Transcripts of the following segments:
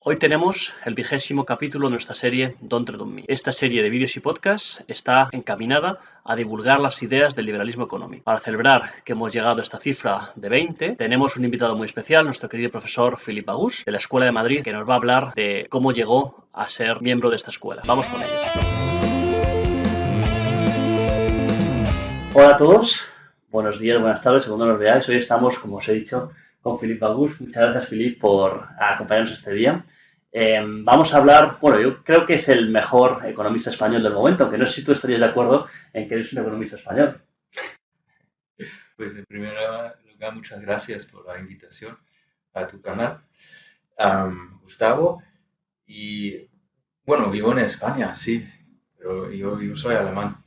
Hoy tenemos el 20º capítulo de nuestra serie Don't Tread on Me. Esta serie de vídeos y podcasts está encaminada a divulgar las ideas del liberalismo económico. Para celebrar que hemos llegado a esta cifra de 20, tenemos un invitado muy especial, nuestro querido profesor Philippe Agus, de la Escuela de Madrid, que nos va a hablar de cómo llegó a ser miembro de esta escuela. Vamos con ello. Hola a todos, buenos días, buenas tardes, según nos veáis. Hoy estamos, como os he dicho, con Philippe Agus. Muchas gracias, Philippe, por acompañarnos este día. Vamos a hablar, bueno, yo creo que es el mejor economista español del momento, aunque no sé si tú estarías de acuerdo en que eres un economista español. Pues en primer lugar, muchas gracias por la invitación a tu canal, Gustavo. Y bueno, vivo en España, sí, pero yo soy alemán.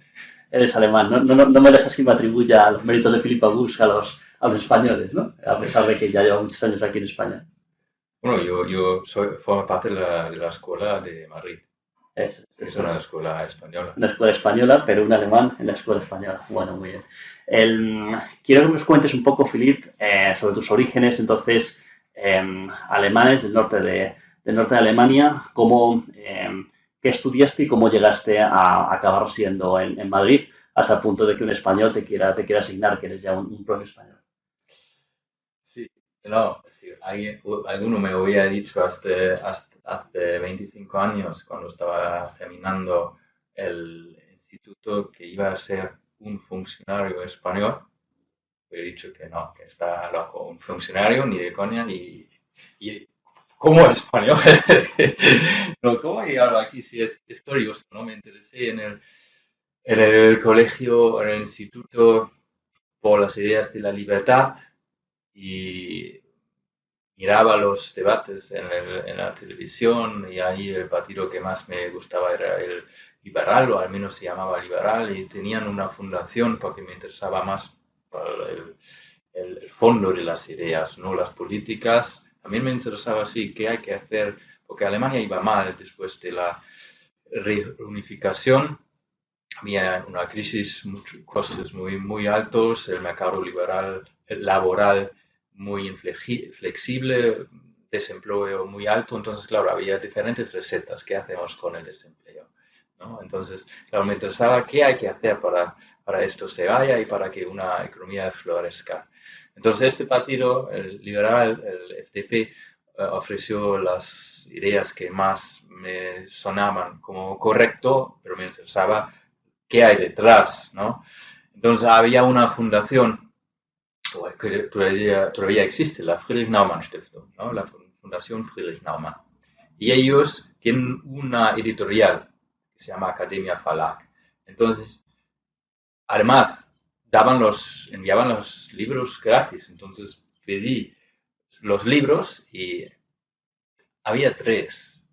Eres alemán, no me dejas que me atribuya los méritos de Philippe Agus a los españoles, ¿no? A pesar de que ya llevo muchos años aquí en España. Bueno, formo parte de la escuela de Madrid. Eso Es una escuela española. Una escuela española, pero un alemán en la escuela española. Bueno, muy bien. Quiero que nos cuentes un poco, Philippe, sobre tus orígenes, entonces, alemanes del norte de Alemania, qué estudiaste y cómo llegaste a acabar siendo en Madrid, hasta el punto de que un español te quiera asignar que eres ya un propio español. Sí, no, sí, alguno me había dicho hace 25 años, cuando estaba terminando el instituto, que iba a ser un funcionario español. He dicho que no, que está loco, un funcionario, ni de coña, y ¿cómo español? Es que, no, ¿cómo he llegado aquí? Sí, es curioso, ¿no? Me interesé en el colegio, en el instituto, por las ideas de la libertad y miraba los debates en la televisión, y ahí el partido que más me gustaba era el liberal, o al menos se llamaba liberal, y tenían una fundación porque me interesaba más el fondo de las ideas, no las políticas. También me interesaba así qué hay que hacer, porque Alemania iba mal después de la reunificación. Había una crisis, costes muy altos, el mercado laboral muy inflexible, desempleo muy alto. Entonces, claro, había diferentes recetas. ¿Qué hacemos con el desempleo? ¿No? Entonces, claro, me interesaba qué hay que hacer para esto se vaya y para que una economía florezca. Entonces, este partido, el liberal, el FDP, ofreció las ideas que más me sonaban como correcto, pero me interesaba qué hay detrás, ¿no? Entonces había una fundación que todavía existe, la Friedrich Naumann Stiftung, ¿no? La Fundación Friedrich Naumann. Y ellos tienen una editorial que se llama Academia Verlag. Entonces, además, enviaban los libros gratis. Entonces pedí los libros y había tres.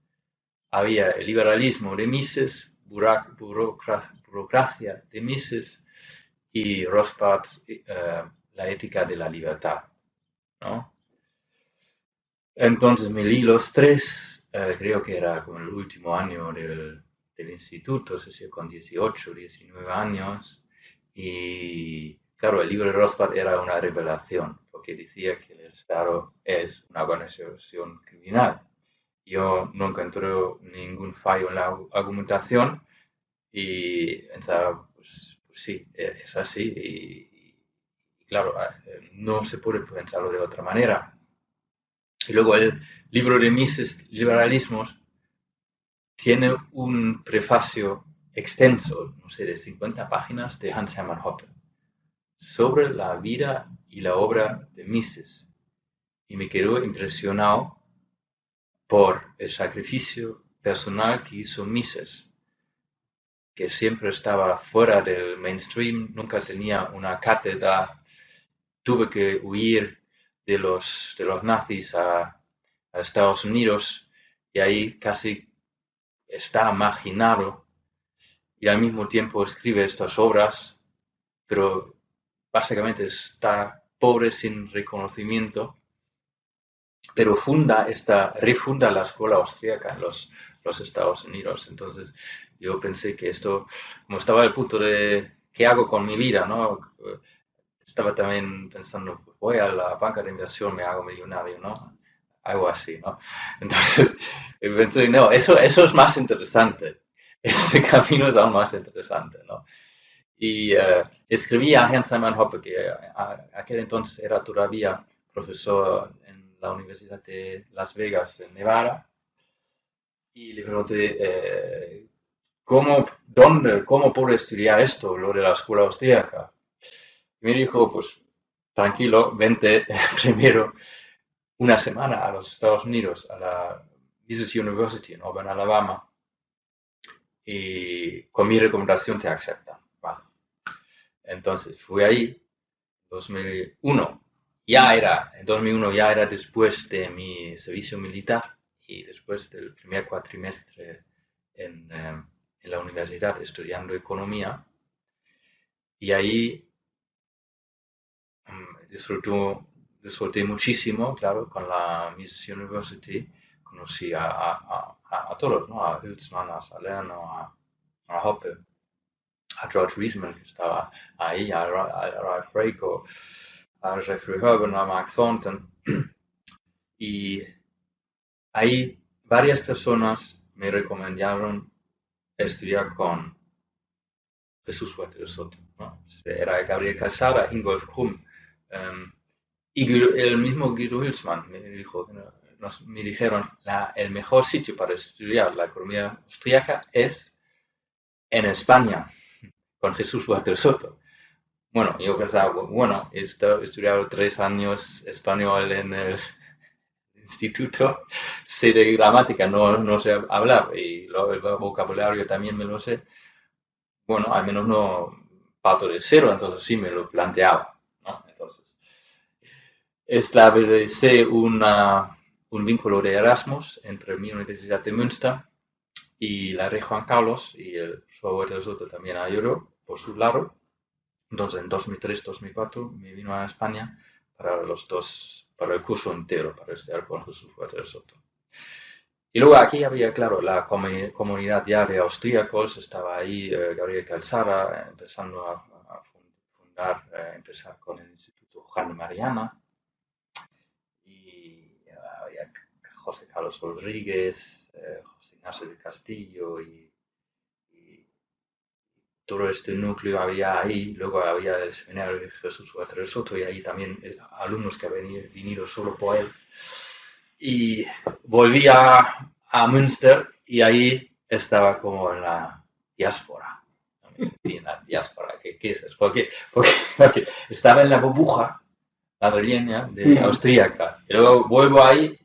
Había el liberalismo de Mises, burocracia de Mises, y Rothbards, la ética de la libertad, ¿no? Entonces me leí los tres, creo que era como el último año del instituto, es decir, con 18, 19 años, y claro, el libro de Rothbard era una revelación, porque decía que el Estado es una organización criminal. Yo no encontré ningún fallo en la argumentación y pensaba, pues sí, es así. Y claro, no se puede pensarlo de otra manera. Y luego el libro de Mises, Liberalismos, tiene un prefacio extenso, no sé, de 50 páginas de Hans Hermann Hoppe, sobre la vida y la obra de Mises. Y me quedó impresionado por el sacrificio personal que hizo Mises, que siempre estaba fuera del mainstream, nunca tenía una cátedra, tuve que huir de los nazis a Estados Unidos, y ahí casi está marginado, y al mismo tiempo escribe estas obras, pero básicamente está pobre, sin reconocimiento, pero refunda la escuela austríaca en los Estados Unidos. Entonces yo pensé que esto, como estaba al punto de qué hago con mi vida, ¿no? Estaba también pensando, pues voy a la banca de inversión, me hago millonario, ¿no? algo así, ¿no? Entonces, pensé, no, eso es más interesante. Este camino es aún más interesante, ¿no? Y escribí a Hans Hermann Hoppe, que aquel entonces era todavía profesor en la Universidad de Las Vegas, en Nevada, y le pregunté, ¿cómo puedo estudiar esto, lo de la escuela austríaca? Y me dijo, pues, tranquilo, vente primero una semana a los Estados Unidos, a la Mises University en Auburn, Alabama, y con mi recomendación te aceptan. Vale. Entonces fui ahí, 2001. En 2001 ya era después de mi servicio militar y después del primer cuatrimestre en la universidad estudiando economía. Y ahí disfruté muchísimo, claro, con la Mises University. Conocí a todos, ¿no? A Hülsmann, a Salerno, a Hoppe, a George Wiesman, que estaba ahí, a Ralph Raico, a Jeffrey Herben, a Mark Thornton. Y ahí varias personas me recomendaron estudiar con Jesús Huerta de Soto, ¿no? Era Gabriel Casara, Ingolf Krumm, y el mismo Guido Hülsmann me dijeron, el mejor sitio para estudiar la economía austríaca es en España, con Jesús Huerta de Soto. Bueno, yo pensaba, bueno, he estudiado 3 años español en el instituto, sé de gramática, no sé hablar, y el vocabulario también me lo sé. Bueno, al menos no parto de cero, entonces sí me lo planteaba, ¿no? Entonces, establecí un vínculo de Erasmus entre mi Universidad de Münster y la Rey Juan Carlos, y el profesor de Soto también ayudó por su lado. Entonces, en 2003-2004 me vino a España para el curso entero, para estudiar con Jesús Huerta de Soto. Y luego aquí había, claro, la comunidad ya de austríacos, estaba ahí Gabriel Calzara, empezando a fundar, empezar con el Instituto Juan Mariana, y había José Carlos Rodríguez, José Ignacio de Castillo, y todo este núcleo había ahí. Luego había el seminario de Jesús Huerta de Soto, y ahí también alumnos que habían venido solo por él. Y volví a Münster, y ahí estaba como en la diáspora. Me sentí en la diáspora. ¿Qué es eso? Porque estaba en la burbuja madrileña de austríaca. Y luego vuelvo ahí,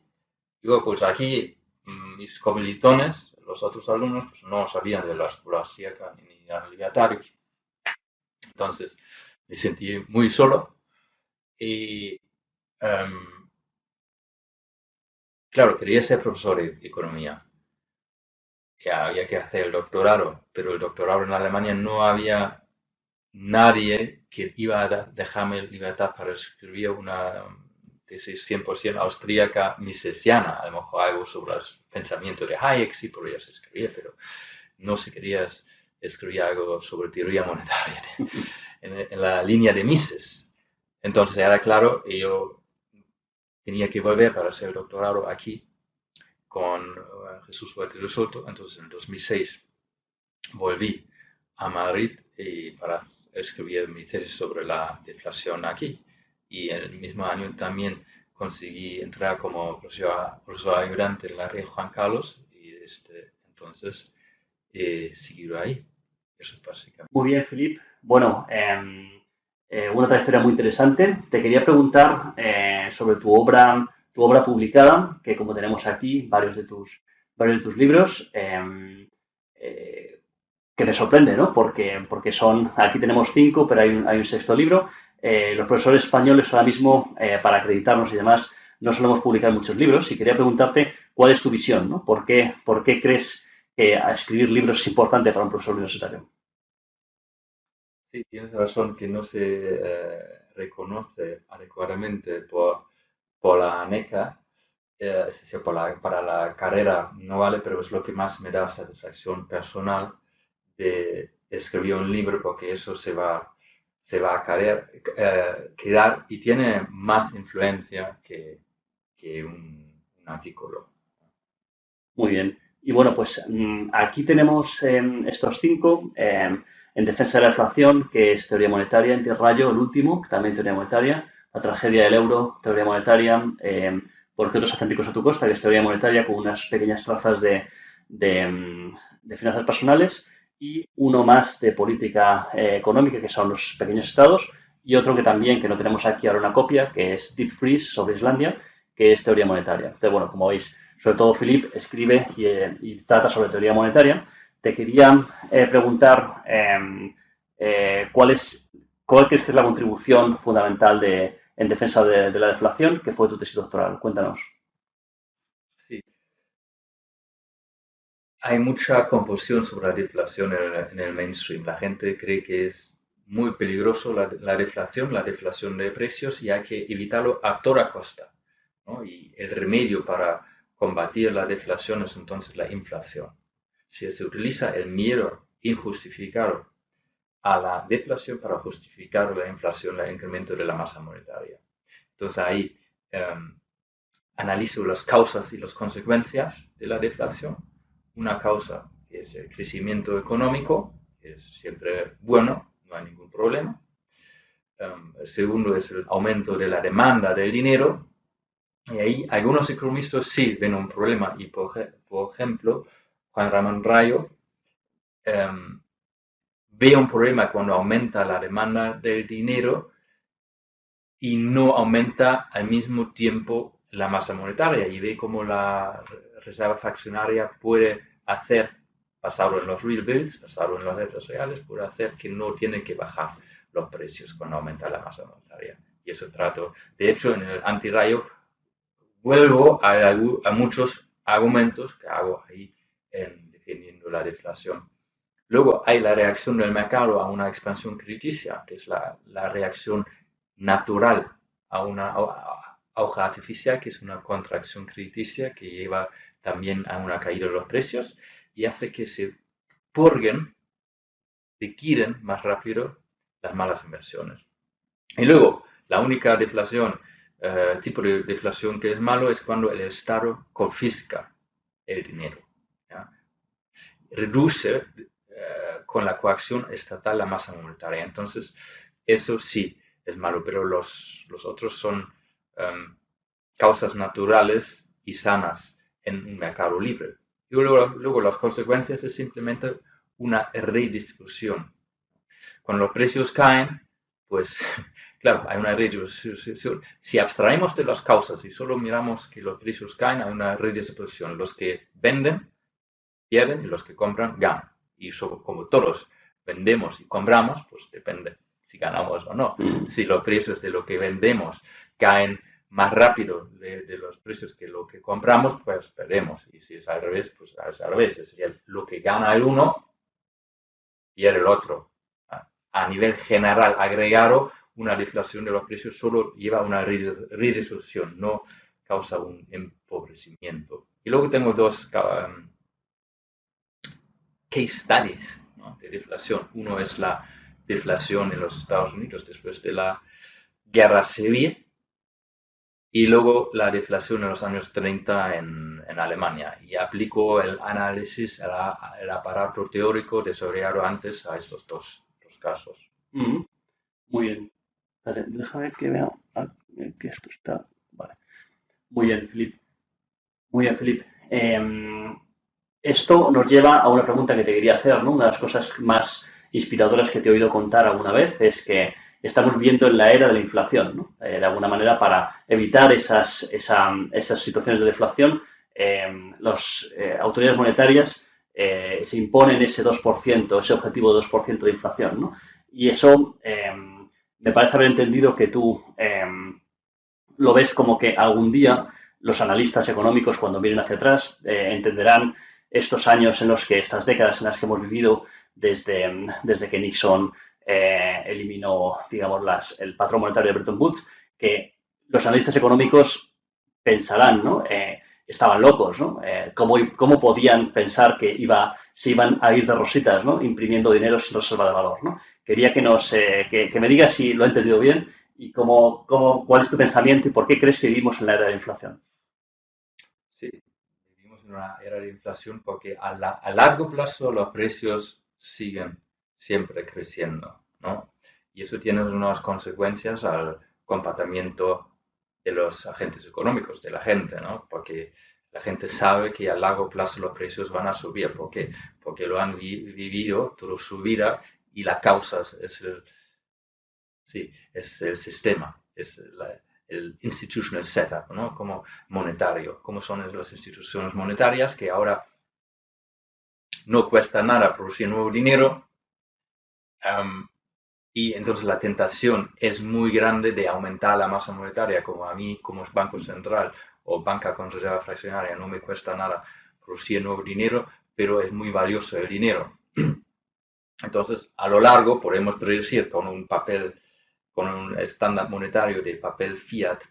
digo, pues aquí mis commilitones, los otros alumnos, pues no sabían de la escuela austríaca ni eran libertarios. Entonces me sentí muy solo. Y claro, quería ser profesor de economía. Ya había que hacer el doctorado, pero el doctorado en Alemania no había nadie que iba a dejarme libertad para escribir una tesis 100% austríaca misesiana. A lo mejor algo sobre el pensamiento de Hayek sí podrías escribir, pero no se querías escribir algo sobre teoría monetaria en la línea de Mises. Entonces era claro, y yo tenía que volver para hacer el doctorado aquí con Jesús Huerta de Soto. Entonces en 2006 volví a Madrid para escribir mi tesis sobre la deflación aquí. Y el mismo año también conseguí entrar como profesor ayudante en la Rey Juan Carlos, y desde entonces he seguido ahí. Eso es básicamente. Muy bien, Filip. Bueno, una trayectoria muy interesante. Te quería preguntar sobre tu obra publicada, que como tenemos aquí, varios de tus libros, que me sorprende, ¿no? Porque aquí tenemos 5, pero hay un sexto libro. Los profesores españoles ahora mismo, para acreditarnos y demás, no solemos publicar muchos libros, y quería preguntarte cuál es tu visión, ¿no? ¿Por qué crees que escribir libros es importante para un profesor universitario? Sí, tienes razón que no se reconoce adecuadamente por la NECA, es decir, para la carrera no vale, pero es lo que más me da satisfacción personal de escribir un libro, porque eso se va a quedar y tiene más influencia que un un artículo. Muy bien. Y bueno, pues aquí tenemos estos 5 en defensa de la inflación, que es teoría monetaria, antirrayo, el último, que también teoría monetaria, la tragedia del euro, teoría monetaria, por qué otros hacen ricos a tu costa, que es teoría monetaria con unas pequeñas trazas de finanzas personales, y uno más de política económica, que son los pequeños estados, y otro que también, que no tenemos aquí ahora una copia, que es Deep Freeze sobre Islandia, que es teoría monetaria. Entonces, bueno, como veis, sobre todo Philip escribe y trata sobre teoría monetaria. Te quería preguntar cuál crees que es la contribución fundamental en defensa de la deflación, que fue tu tesis doctoral. Cuéntanos. Sí, hay mucha confusión sobre la deflación en el mainstream. La gente cree que es muy peligroso la deflación de precios, y hay que evitarlo a toda costa, ¿no? Y el remedio para combatir la deflación es entonces la inflación. Si se utiliza el miedo injustificado a la deflación para justificar la inflación, el incremento de la masa monetaria. Entonces ahí analizo las causas y las consecuencias de la deflación. Una causa es el crecimiento económico, que es siempre bueno, no hay ningún problema. El segundo es el aumento de la demanda del dinero. Y ahí algunos economistas sí ven un problema. Y por ejemplo, Juan Ramón Rayo ve un problema cuando aumenta la demanda del dinero y no aumenta al mismo tiempo la masa monetaria, y ve cómo la reserva fraccionaria puede hacer, basado en los real bills, basado en los hechos reales, puede hacer que no tienen que bajar los precios cuando aumenta la masa monetaria. Y eso trato. De hecho, en el antirrayo vuelvo a muchos argumentos que hago ahí defendiendo la deflación. Luego hay la reacción del mercado a una expansión crediticia, que es la reacción natural a una auge artificial, que es una contracción crediticia que lleva también a una caída de los precios y hace que se purguen, liquiden más rápido las malas inversiones. Y luego, la única deflación, tipo de deflación que es malo es cuando el Estado confisca el dinero, ¿ya? Reduce con la coacción estatal la masa monetaria. Entonces, eso sí es malo, pero los otros son causas naturales y sanas en un mercado libre. Y luego las consecuencias es simplemente una redistribución. Cuando los precios caen, pues claro, hay una redistribución. Si abstraemos de las causas y solo miramos que los precios caen, hay una redistribución. Los que venden pierden y los que compran ganan. Y como todos vendemos y compramos, pues depende si ganamos o no. Si los precios de lo que vendemos caen más rápido de los precios que lo que compramos, pues perdemos. Y si es al revés, pues es al revés. Es decir, lo que gana el uno pierde el otro. A nivel general agregado, una deflación de los precios solo lleva a una redistribución, no causa un empobrecimiento. Y luego tengo dos case studies, ¿no?, de deflación. Uno es la deflación en los Estados Unidos después de la Guerra Civil y luego la deflación en los años 30 en Alemania. Y aplico el análisis, el aparato teórico desarrollado antes a estos dos casos. Muy bien. Vale, déjame que vea que esto está. Vale. Muy bien, Filip. Muy bien, Filip. Esto nos lleva a una pregunta que te quería hacer, ¿no? Una de las cosas más inspiradoras que te he oído contar alguna vez es que estamos viviendo en la era de la inflación, ¿no? De alguna manera, para evitar esas situaciones de deflación, las autoridades monetarias se imponen ese 2%, ese objetivo de 2% de inflación, ¿no? Y eso me parece haber entendido que tú lo ves como que algún día los analistas económicos, cuando miren hacia atrás, entenderán estos años en los que, estas décadas en las que hemos vivido desde que Nixon eliminó, digamos, el patrón monetario de Bretton Woods, que los analistas económicos pensarán, ¿no? Estaban locos, ¿no? ¿Cómo podían pensar que se iban a ir de rositas, ¿no?, imprimiendo dinero sin reserva de valor, ¿no? Quería que me digas si lo he entendido bien y cuál es tu pensamiento y por qué crees que vivimos en la era de la inflación. Sí, vivimos en una era de inflación porque a largo plazo los precios siguen siempre creciendo, ¿no? Y eso tiene unas consecuencias al comportamiento de los agentes económicos, de la gente, ¿no? Porque la gente sabe que a largo plazo los precios van a subir. ¿Por qué? Porque lo han vivido toda su vida y la causa es el sistema, el institutional setup, ¿no? Como monetario, como son las instituciones monetarias que ahora no cuesta nada producir nuevo dinero, y entonces la tentación es muy grande de aumentar la masa monetaria, como a mí como Banco Central o banca con reserva fraccionaria no me cuesta nada producir nuevo dinero, pero es muy valioso el dinero. Entonces, a lo largo podemos predecir con un papel, con un estándar monetario de papel fiat,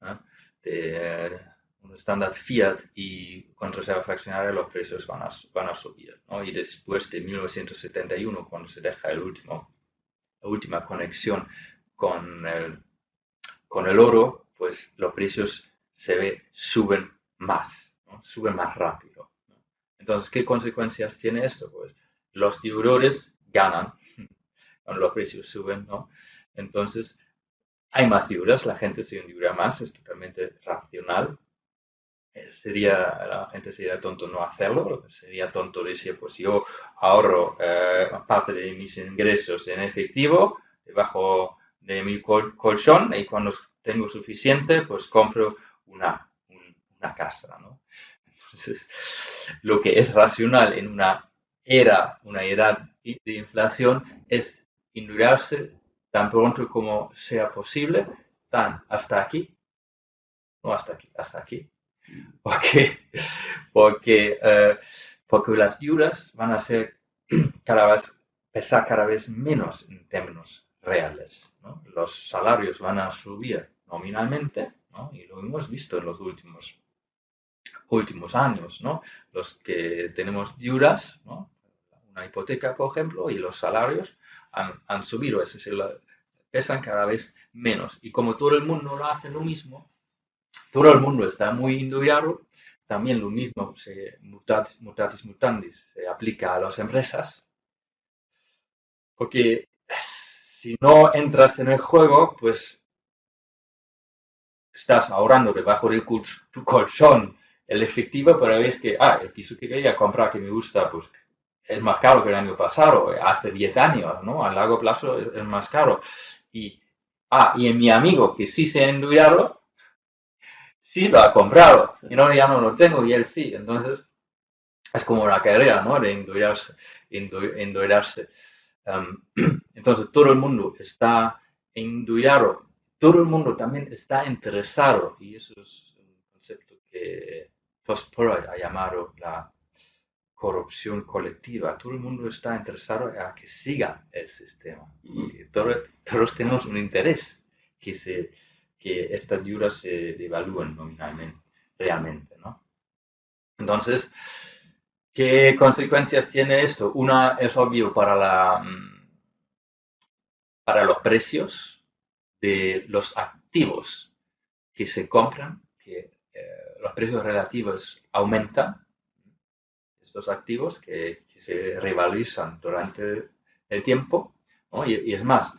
¿eh? de un estándar fiat y con reserva fraccionaria los precios van a subir, ¿no? Y después de 1971, cuando se deja la última conexión con con el oro, pues los precios suben más, ¿no? Suben más rápido, ¿no? Entonces, ¿qué consecuencias tiene esto? Pues los deudores ganan cuando los precios suben, ¿no? Entonces, hay más deudas, la gente se endeuda más, es totalmente racional. La gente sería tonto no hacerlo, sería tonto decir, pues yo ahorro parte de mis ingresos en efectivo debajo de mi colchón y cuando tengo suficiente, pues compro una casa, ¿no? Entonces, lo que es racional en una era de inflación es endeudarse tan pronto como sea posible, hasta aquí, no hasta aquí, hasta aquí. Porque, porque, porque las deudas van a ser pesar cada vez menos en términos reales, ¿no? Los salarios van a subir nominalmente, ¿no? Y lo hemos visto en los últimos años, ¿no? Los que tenemos deudas, ¿no? Una hipoteca, por ejemplo, y los salarios han subido, es decir, pesan cada vez menos. Y como todo el mundo lo hace lo mismo, todo el mundo está muy endeudado, también lo mismo, mutatis mutandis, se aplica a las empresas, porque si no entras en el juego, pues estás ahorrando debajo de tu colchón el efectivo, pero ves que, el piso que quería comprar que me gusta, pues es más caro que el año pasado, hace 10 años, ¿no? A largo plazo es más caro. Y, y en mi amigo que sí se ha endeudado, sí lo ha comprado, y no, ya no lo tengo, y él sí. Entonces, es como una carrera, ¿no? De endeudarse. Entonces, todo el mundo está endeudado, todo el mundo también está interesado, y eso es un concepto que Freud ha llamado la corrupción colectiva. Todo el mundo está interesado a que siga el sistema. Porque todos tenemos un interés que estas deudas se devalúen nominalmente, realmente, ¿no? Entonces, ¿qué consecuencias tiene esto? Una es obvio para los precios de los activos que se compran, que los precios relativos aumentan, estos activos que se revalorizan durante el tiempo, ¿no? Y es más,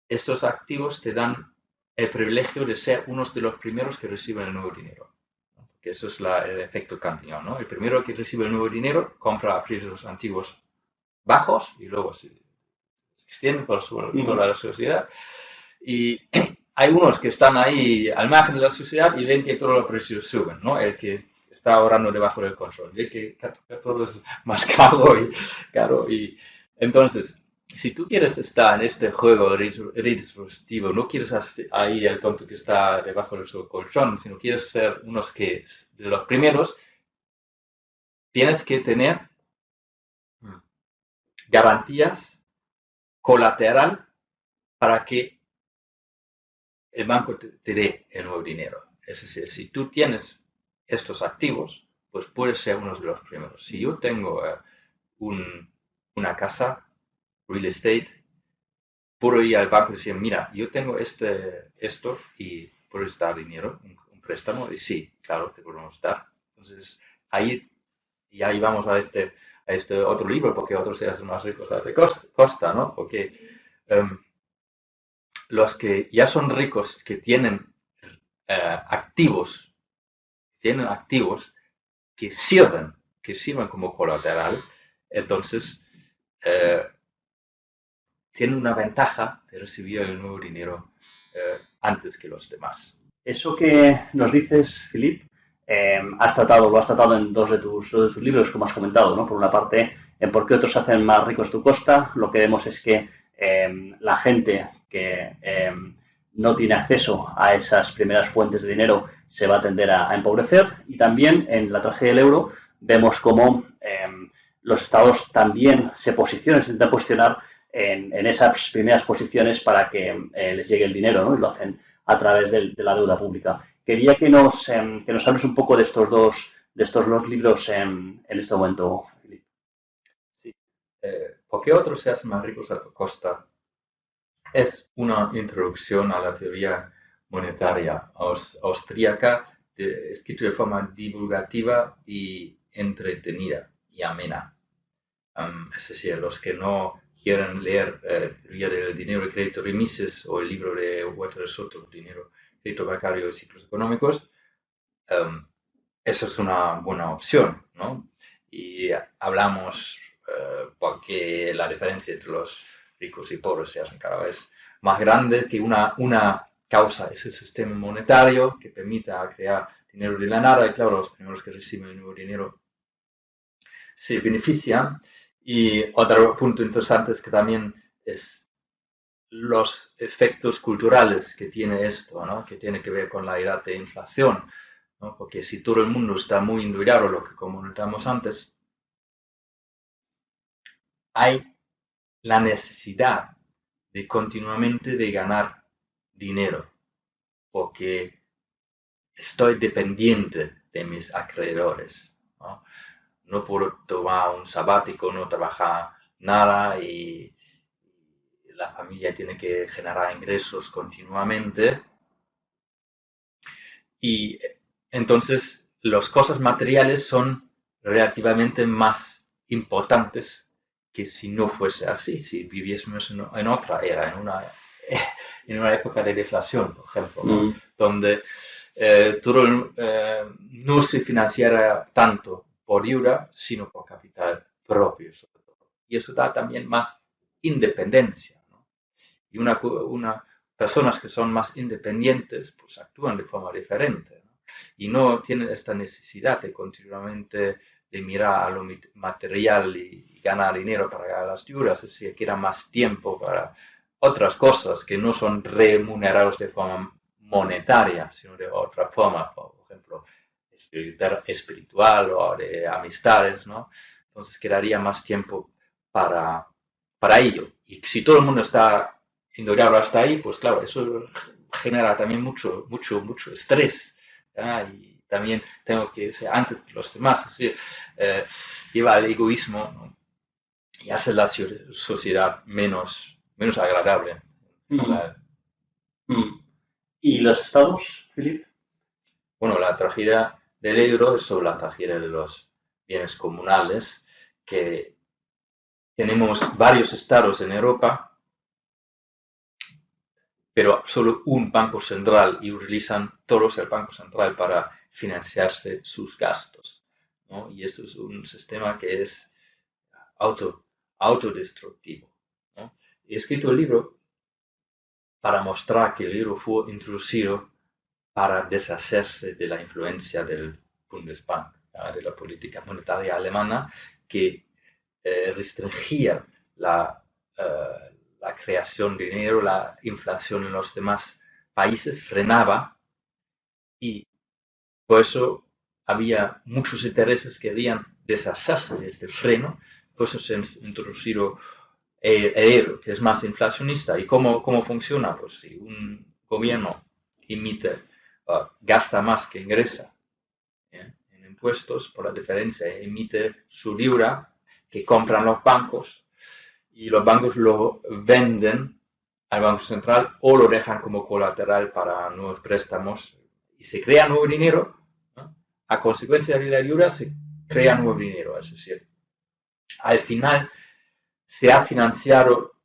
estos activos te dan el privilegio de ser unos de los primeros que reciben el nuevo dinero. Que eso es el efecto Cantillon, ¿no? El primero que recibe el nuevo dinero compra a precios antiguos bajos y luego se extiende por toda la sociedad. Y hay unos que están ahí al margen de la sociedad y ven que todos los precios suben, ¿no? El que está ahorrando debajo del control, ve que todo es más caro y entonces, si tú quieres estar en este juego redistributivo, no quieres ahí el tonto que está debajo de su colchón, sino quieres ser unos de los primeros, tienes que tener garantías colateral para que el banco te dé el nuevo dinero. Es decir, si tú tienes estos activos, pues puedes ser uno de los primeros. Si yo tengo una casa, real estate, puedo ir al banco y decir, mira, yo tengo esto y puedo dar dinero, un un préstamo y sí, claro, te podemos dar. Entonces, ahí vamos a este otro libro, porque otros se hacen más ricos a costa, ¿no? Porque los que ya son ricos, que activos, tienen activos que sirven como colateral, entonces tienen una ventaja de recibir el nuevo dinero antes que los demás. Eso que nos dices, Philip, lo has tratado en dos de tus libros, como has comentado, ¿no? Por una parte, en por qué otros se hacen más ricos a tu costa. Lo que vemos es que la gente que no tiene acceso a esas primeras fuentes de dinero se va a tender a empobrecer. Y también en la tragedia del euro vemos cómo los estados también se intentan posicionar en esas primeras posiciones para que les llegue el dinero, ¿no? Y lo hacen a través de la deuda pública. Quería que nos hables un poco de estos dos libros en este momento, Philip. Sí. ¿Por qué otros se hacen más ricos a tu costa? Es una introducción a la teoría monetaria austríaca, escrito de forma divulgativa y entretenida y amena. Es decir, los que no quieren leer Teoría del Dinero y Crédito Remises o el libro de Walter Soto, Dinero, Crédito Bancario y Ciclos Económicos, eso es una buena opción, ¿no? Y hablamos porque la diferencia entre los ricos y pobres se hace cada vez más grande, que una causa es el sistema monetario que permita crear dinero de la nada, y claro, los primeros que reciben el nuevo dinero se benefician. Y otro punto interesante es que también es los efectos culturales que tiene esto, ¿no? Que tiene que ver con la edad de inflación, ¿no? Porque si todo el mundo está muy endeudado, lo que comentamos antes, hay la necesidad de continuamente de ganar dinero, porque estoy dependiente de mis acreedores, ¿no? No puedo tomar un sabático, no trabajar nada y la familia tiene que generar ingresos continuamente. Y entonces las cosas materiales son relativamente más importantes que si no fuese así, si viviésemos en otra era, en una época de deflación, por ejemplo, ¿no? Donde no se financiara tanto por deuda, sino por capital propio, sobre todo. Y eso da también más independencia, ¿no? Y personas que son más independientes, pues actúan de forma diferente, ¿no? Y no tienen esta necesidad de continuamente de mirar a lo material y ganar dinero para ganar las deudas, es decir, que era más tiempo para otras cosas que no son remunerados de forma monetaria, sino de otra forma, por ejemplo, espiritual o de amistades, ¿no? Entonces quedaría más tiempo para ello. Y si todo el mundo está endeudado hasta ahí, pues claro, eso genera también mucho estrés, ¿ya? Y también tengo que ser antes que los demás, así, lleva al egoísmo, ¿no? Y hace la sociedad menos agradable. ¿Y los estados, Philip? Bueno, la tragedia del euro es sobre la tragedia de los bienes comunales, que tenemos varios estados en Europa, pero solo un banco central y utilizan todos el banco central para financiarse sus gastos, ¿no? Y eso es un sistema que es autodestructivo, ¿no? He escrito el libro para mostrar que el euro fue introducido para deshacerse de la influencia del Bundesbank, de la política monetaria alemana, que restringía la creación de dinero, la inflación en los demás países, frenaba, y por eso había muchos intereses que querían deshacerse de este freno. Por eso se ha introducido el euro, que es más inflacionista. ¿Y cómo funciona? Pues si un gobierno gasta más que ingresa en impuestos, por la diferencia emite su deuda que compran los bancos, y los bancos lo venden al Banco Central o lo dejan como colateral para nuevos préstamos y se crea nuevo dinero, ¿no? A consecuencia de la ayuda se crea nuevo dinero. Es decir, al final se ha financiado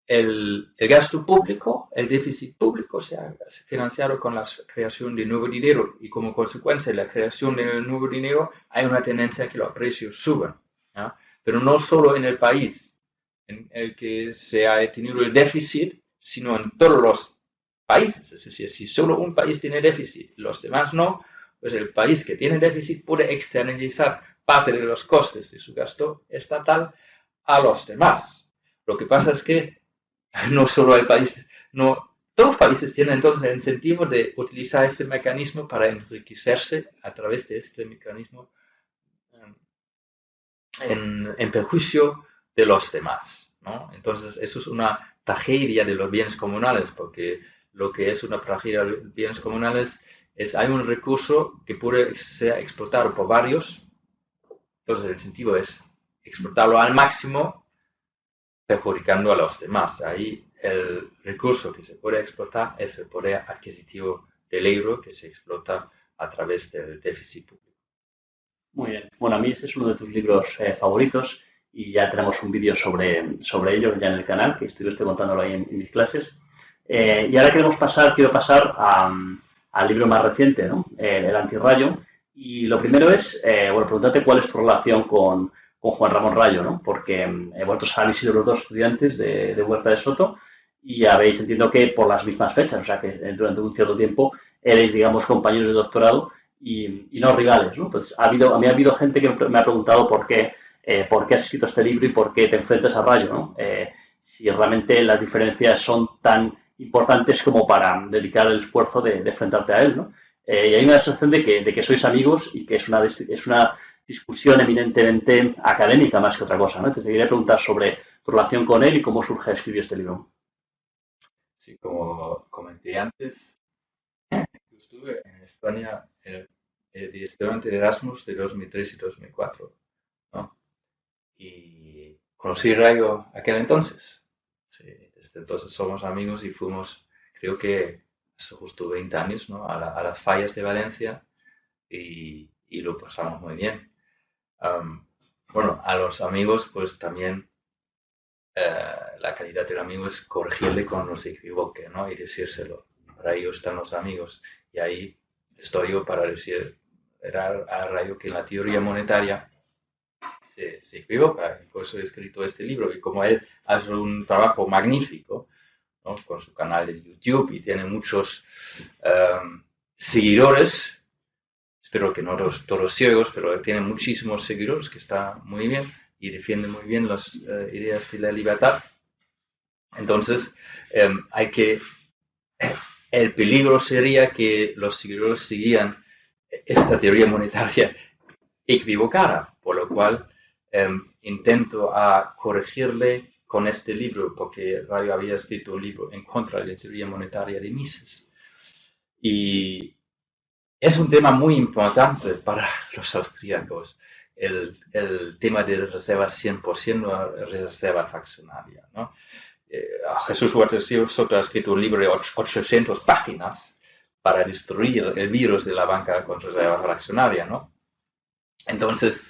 el gasto público, el déficit público se ha financiado con la creación de nuevo dinero y como consecuencia de la creación de nuevo dinero hay una tendencia a que los precios suban, ¿no? Pero no solo en el país en el que se ha tenido el déficit, sino en todos los países. Es decir, si solo un país tiene déficit y los demás no, pues el país que tiene déficit puede externalizar parte de los costes de su gasto estatal a los demás. Lo que pasa es que no solo el país, no, todos los países tienen entonces el incentivo de utilizar este mecanismo para enriquecerse a través de este mecanismo en perjuicio de los demás, ¿no? Entonces eso es una tragedia de los bienes comunales, porque lo que es una tragedia de los bienes comunales es hay un recurso que puede ser explotado por varios, entonces el incentivo es explotarlo al máximo perjudicando a los demás. Ahí el recurso que se puede explotar es el poder adquisitivo del euro que se explota a través del déficit público. Muy bien. Bueno, a mí este es uno de tus libros favoritos y ya tenemos un vídeo sobre ello ya en el canal, que estoy contándolo ahí en mis clases. Y ahora quiero pasar al libro más reciente, ¿no? El Antirrayo. Y lo primero es, preguntarte cuál es tu relación con Juan Ramón Rayo, ¿no? Porque vosotros habéis sido los dos estudiantes de Huerta de Soto y habéis, entiendo que por las mismas fechas, o sea que durante un cierto tiempo erais, digamos, compañeros de doctorado y no rivales, ¿no? Entonces, a mí ha habido gente que me ha preguntado por qué has escrito este libro y por qué te enfrentas a Rayo, ¿no? Si realmente las diferencias son tan importantes como para dedicar el esfuerzo de enfrentarte a él, ¿no? Y hay una sensación de que sois amigos y que es una discusión eminentemente académica más que otra cosa, ¿no? Entonces, te quería preguntar sobre tu relación con él y cómo surge a escribir este libro. Sí, como comenté antes, yo estuve en España de estudiante de Erasmus de 2003 y 2004, ¿no? Y conocí a Rayo aquel entonces. Sí, desde entonces somos amigos y fuimos, creo que hace justo 20 años, ¿no? A las fallas de Valencia y lo pasamos muy bien. Bueno, a los amigos, pues también la calidad del amigo es corregirle cuando se equivoque, ¿no? Y decírselo. Para ello están los amigos. Y ahí estoy yo para decir a Rayo que en la teoría monetaria se equivoca. Y por eso he escrito este libro. Y como él hace un trabajo magnífico, ¿no? Con su canal de YouTube y tiene muchos seguidores, espero que no todos ciegos, pero tiene muchísimos seguidores, que está muy bien y defiende muy bien las ideas de la libertad. Entonces, el peligro sería que los seguidores seguían esta teoría monetaria equivocada, por lo cual intento corregirle con este libro, porque Rayo había escrito un libro en contra de la teoría monetaria de Mises. Y es un tema muy importante para los austríacos, el tema de reserva 100%, reserva fraccionaria, ¿no? Jesús Huerta de Soto ha escrito un libro de 800 páginas para destruir el virus de la banca con reserva fraccionaria, ¿no? Entonces,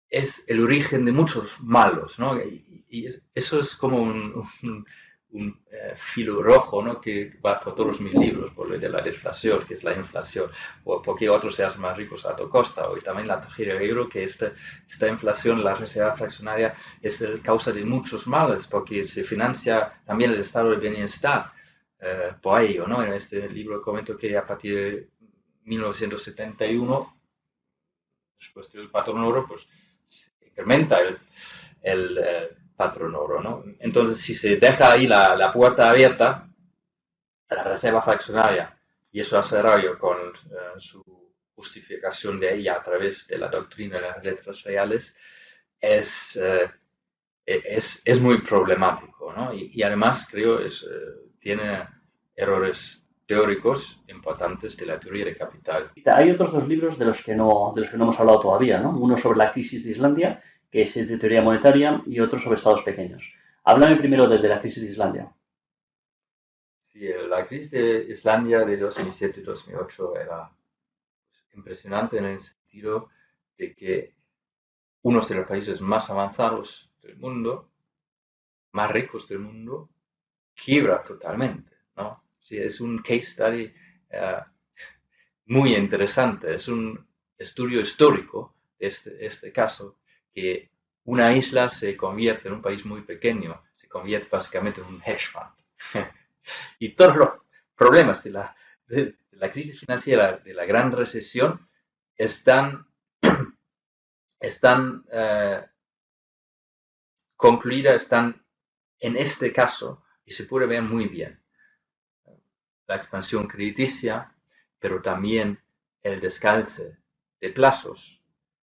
es el origen de muchos malos, ¿no? Y eso es como un filo rojo, ¿no? Que va por todos mis libros, por lo de la deflación, que es la inflación, o porque otros sean más ricos a tu costa, o también la tragedia del euro, que esta inflación, la reserva fraccionaria, es la causa de muchos males, porque se financia también el estado de bienestar por ello, ¿no? En este libro comento que a partir de 1971, después del patrón oro, pues se incrementa el patrón oro, ¿no? Entonces, si se deja ahí la puerta abierta a la reserva fraccionaria, y eso hace Rayo con su justificación de ella a través de la doctrina de las letras reales, es muy problemático, ¿no? Y además, creo, tiene errores teóricos importantes de la teoría de capital. Hay otros dos libros de los que no hemos hablado todavía, ¿no? Uno sobre la crisis de Islandia, que es de teoría monetaria, y otro sobre estados pequeños. Háblame primero de la crisis de Islandia. Sí, la crisis de Islandia de 2007-2008 era impresionante en el sentido de que uno de los países más avanzados del mundo, más ricos del mundo, quiebra totalmente, ¿no? Sí, es un case study muy interesante, es un estudio histórico de este caso, que una isla se convierte en un país muy pequeño, se convierte básicamente en un hedge fund. Y todos los problemas de la crisis financiera, de la gran recesión, están, están concluidas, están en este caso, y se puede ver muy bien la expansión crediticia, pero también el descalce de plazos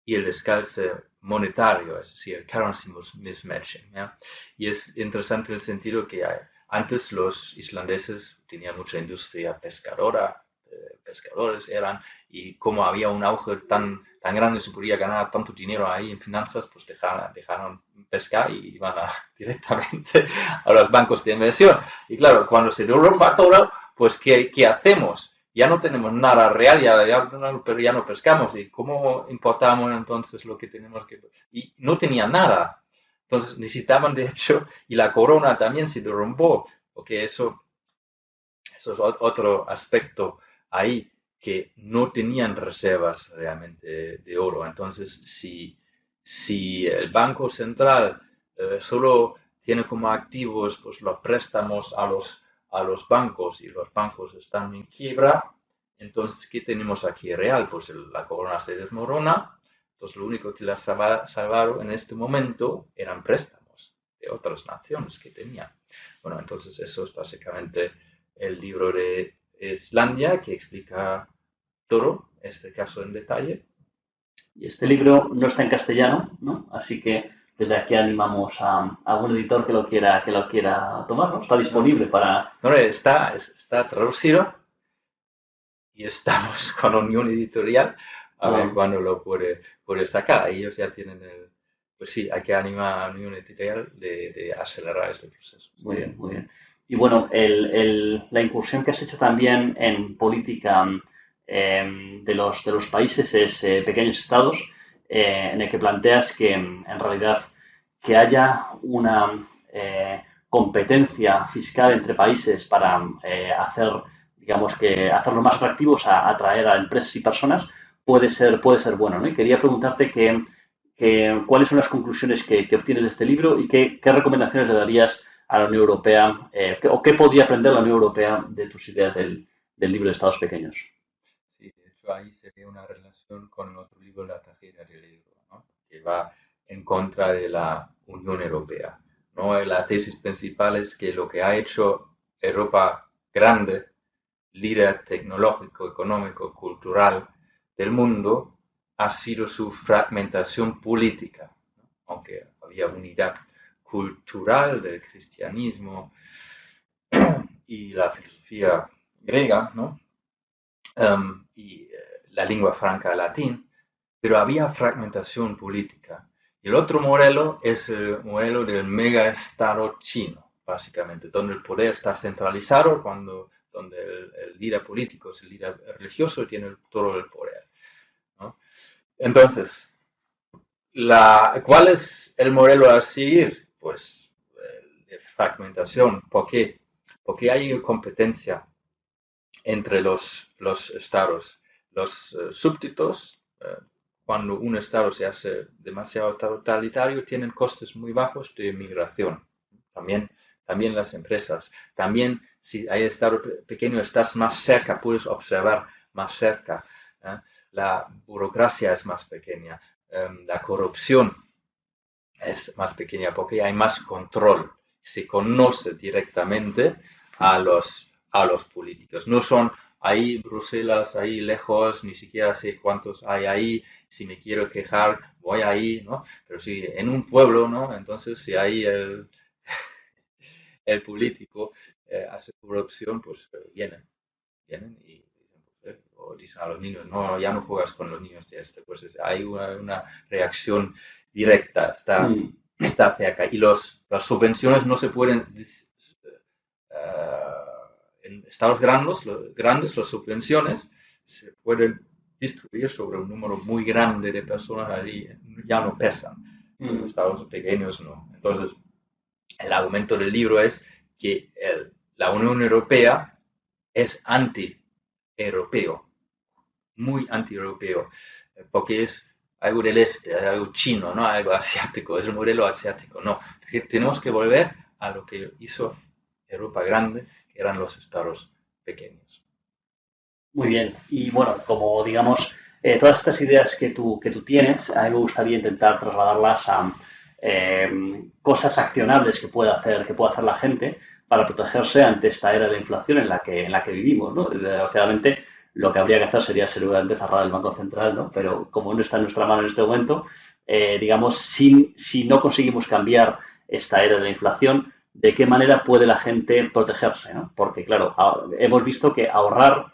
y el descalce monetario, es decir, el currency mismatching. ¿Ya? Y es interesante en el sentido que antes los islandeses tenían mucha industria pescadora, pescadores eran, y como había un auge tan grande, se podía ganar tanto dinero ahí en finanzas, pues dejaron pescar y iban directamente a los bancos de inversión. Y claro, cuando se derrumba todo, pues ¿qué hacemos? Ya no tenemos nada real, pero ya no pescamos. ¿Y cómo importamos entonces lo que tenemos que...? Y no tenían nada. Entonces necesitaban, de hecho, y la corona también se derrumbó, porque eso es otro aspecto ahí, que no tenían reservas realmente de oro. Entonces, si el Banco Central solo tiene como activos pues, los préstamos a los bancos y los bancos están en quiebra, entonces, ¿qué tenemos aquí real? Pues la corona se desmorona, entonces lo único que la salvaron en este momento eran préstamos de otras naciones que tenían. Bueno, entonces eso es básicamente el libro de Islandia que explica todo este caso en detalle. Y este libro no está en castellano, ¿no? Así que desde aquí animamos a algún editor que lo quiera tomar, ¿no? Está disponible para... No, está traducido y estamos con Unión Editorial a ver cuándo lo puede sacar. Ellos ya tienen el... Pues sí, hay que animar a Unión Editorial de acelerar este proceso. Muy bien, muy bien. Y bueno, la incursión que has hecho también en política de los países es pequeños estados, en el que planteas que en realidad que haya una competencia fiscal entre países para hacer, digamos que hacerlo más atractivos a atraer a empresas y personas puede ser bueno, ¿no? Y quería preguntarte cuáles son las conclusiones que obtienes de este libro y qué recomendaciones le darías a la Unión Europea, o qué podría aprender la Unión Europea de tus ideas del libro de Estados Pequeños. Sí, de hecho ahí se ve una relación con el otro libro, La Trajera del Libro, ¿no? Que va en contra de la Unión Europea, ¿no? La tesis principal es que lo que ha hecho Europa grande, líder tecnológico, económico, cultural del mundo, ha sido su fragmentación política, ¿no? Aunque había unidad cultural del cristianismo y la filosofía griega, ¿no? Y la lengua franca latín, pero había fragmentación política. Y el otro modelo es el modelo del megaestado chino, básicamente, donde el poder está centralizado, donde el líder político es el líder religioso y tiene todo el poder, ¿no? Entonces, ¿cuál es el modelo a seguir? Pues de fragmentación. ¿Por qué? Porque hay competencia entre los estados. Los súbditos, cuando un estado se hace demasiado totalitario, tienen costes muy bajos de migración. También las empresas. También si hay estado pequeño, estás más cerca, puedes observar más cerca. La burocracia es más pequeña. La corrupción es más pequeña porque hay más control. Se conoce directamente a los políticos. No son ahí Bruselas, ahí lejos, ni siquiera sé cuántos hay ahí. Si me quiero quejar, voy ahí, ¿no? Pero si en un pueblo, ¿no? Entonces, si ahí el político hace corrupción, pues vienen y o dicen a los niños, no, ya no juegas con los niños de este, pues hay una reacción directa, está cerca. Y las subvenciones no se pueden en estados grandes, las subvenciones se pueden distribuir sobre un número muy grande de personas allí, ya no pesan. En estados pequeños no. Entonces, el argumento del libro es que la Unión Europea es anti-europeo, muy anti-europeo, porque es algo del este, algo chino, ¿no? Algo asiático, es un modelo asiático. No, tenemos que volver a lo que hizo Europa grande, que eran los estados pequeños. Muy bien. Y bueno, como digamos, todas estas ideas que tú tienes, a mí me gustaría intentar trasladarlas a cosas accionables que pueda hacer la gente para protegerse ante esta era de la inflación en la que vivimos, ¿no? Desgraciadamente, lo que habría que hacer sería seguramente cerrar el Banco Central, ¿no? Pero como no está en nuestra mano en este momento, digamos, si no conseguimos cambiar esta era de la inflación, ¿de qué manera puede la gente protegerse, ¿no? Porque, claro, hemos visto que ahorrar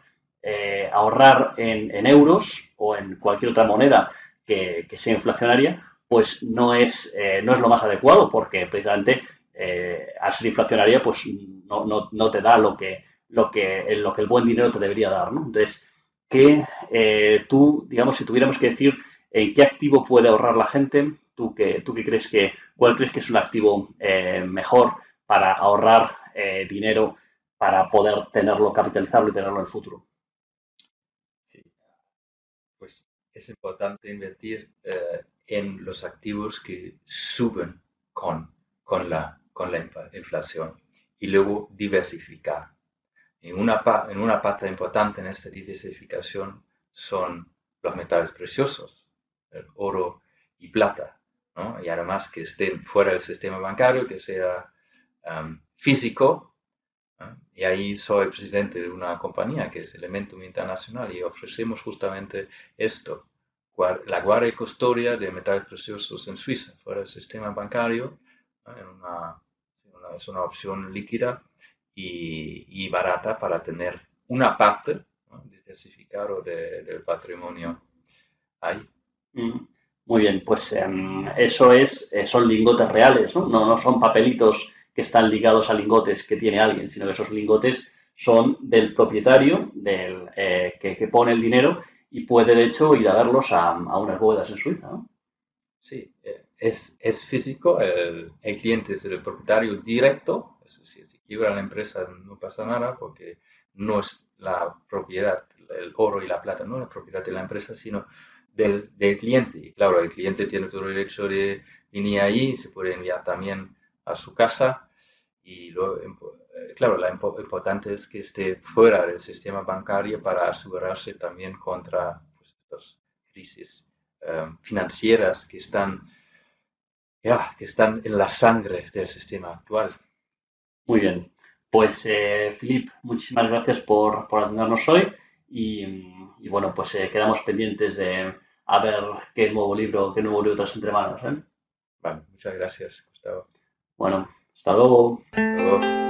en euros o en cualquier otra moneda que sea inflacionaria, pues no es lo más adecuado porque precisamente al ser inflacionaria pues no te da lo que el buen dinero te debería dar, ¿no? Entonces, tú, digamos, si tuviéramos que decir en qué activo puede ahorrar la gente, tú qué crees cuál crees que es un activo mejor para ahorrar dinero para poder tenerlo, capitalizarlo y tenerlo en el futuro? Sí, pues es importante invertir en los activos que suben con la inflación y luego diversificar. En una parte importante en esta diversificación son los metales preciosos, el oro y plata, ¿no? Y además que estén fuera del sistema bancario, que sea físico, ¿no? Y ahí soy presidente de una compañía que es Elementum Internacional y ofrecemos justamente esto, la guarda y custodia de metales preciosos en Suiza, fuera del sistema bancario, ¿no? Es una opción líquida y barata para tener una parte, ¿no? Diversificado del patrimonio ahí. Mm. Muy bien, pues son lingotes reales, ¿no? No son papelitos que están ligados a lingotes que tiene alguien, sino que esos lingotes son del propietario que pone el dinero y puede de hecho ir a verlos a unas bóvedas en Suiza, ¿no? Sí, es físico, el cliente es el propietario directo, es decir, si quiebra la empresa no pasa nada porque no es la propiedad, el oro y la plata, no es la propiedad de la empresa, sino del cliente. Y claro, el cliente tiene todo el derecho de venir ahí, se puede enviar también a su casa y claro, importante es que esté fuera del sistema bancario para asegurarse también contra pues, estas crisis financieras que están en la sangre del sistema actual. Muy bien. Pues, Filip, muchísimas gracias por atendernos hoy y bueno, pues quedamos pendientes de a ver qué nuevo libro traes entre manos, ¿eh? Vale, muchas gracias, Gustavo. Bueno, hasta luego. Luego.